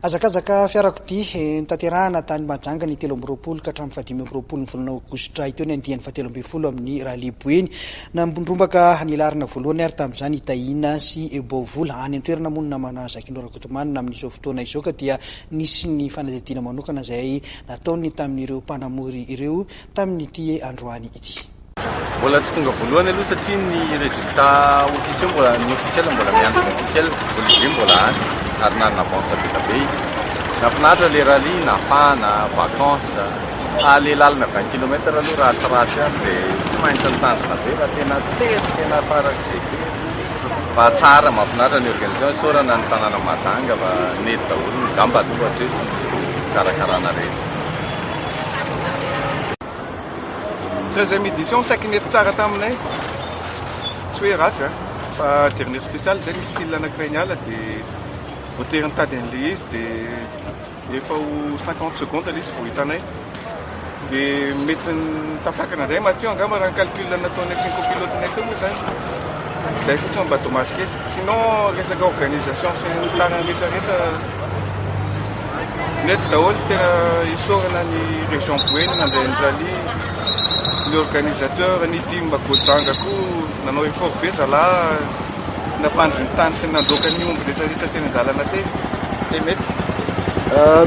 Azakazaka fiarakodia nitanterahana tany Mahajanga ny 13 ka hatramin'ny 15 ny volana aogositra iteo ny andiany 17 amin'ny Ralibo eny nambondrombaka ny larina voalohany ary tamin'izany Itaina sy Bovola any an-toerana monina mana Zakinora Kotomanina amin'izao fotoana izao ka dia nisy ny fanadihadiana manokana izay nataony tamin'ireo mpanamory ireo tamin'ity androany ity. Mbola tsy tonga voalohany aloha satria ny résultat officiel mbola miandry ny officiel Bolivie mbola any ary nanavance be izy. Nafinaritra le rally nafana vacances le lalina 20 km aloha raha tsy ratsy any dia tsy maintsy mitandrina be raha tena farak'izay be. Fa tsara mahafinaritra ny organisation saorana ny tanàna Mahajanga fa nety daholo ny gamba aloha hoe fikarakarana rehetra. Deuxième édition saky nety tsara taminay tsy hoe ratsy fa dernier spécial zay nisy fil anankiray niala dia voatery nitady an'le izy dia efa ho 50 secondes ilay izy vao hitanay dia mety tafakana indray matio angamba raha ny calcul nataonay 5 pilotenay teo moa zany zay fotsiny mba dommage kely sinon resaka organisation sy ny tarana rehetrarehetra nety daholo tena isorana ny région Boeny nandeha ny rally ny organisateur ny team Mahajanga koa nanao effort be zalahy nampandry ny tany sy nandroaka ny omby rehetrarehetra teny an-dalana teny mety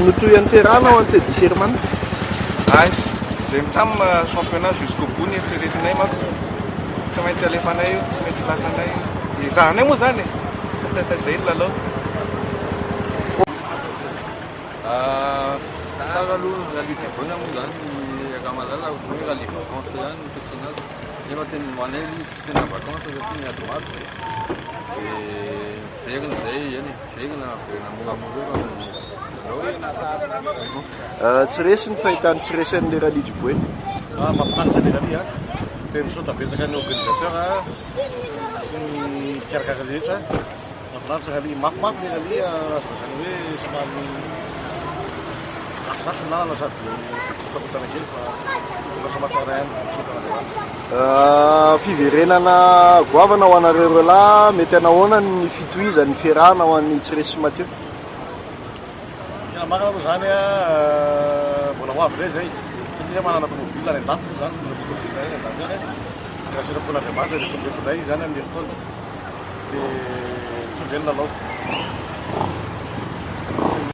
notoy anterana ao antedy German aizy zay mitsamina championnat jusqu'au bout ny eritreretinay manko tsy maintsy alefanay io tsy maintsy lasanay izahanay moa zany zay lalao tsara aloha rally Gabona moa zany akamalala hoe rally vacances zany ny personnage nefa tena hoanay izy tena vacances satria miady match dia verina zay eny verina moramora tsy resy ny fahitany tsy resy an'le rally du Boeny mampianatra le rally dia misaotra betsaka ny organisateur sy ny mpiarakara rehetra mahafinaritra rally mafimafy le rally azo zany hoe somary ratsiratsy ny lalana sady kotakotana kely fa lasa matsara ihany misaotra an'andriamanitra. Fiverenana goavana ho anareo relahy mety anahoana ny fitohizany fiarahana ho an'ny Tsiresy sy Mathieu? Tena marina aloha zany mbola ho avy re zay satria manana tomobile any an-dafy moa zany tomobile any an-dafy zany grâce Nandriamanitra dia tomboky zany amin'ny herintaona dia tsy velona lalao.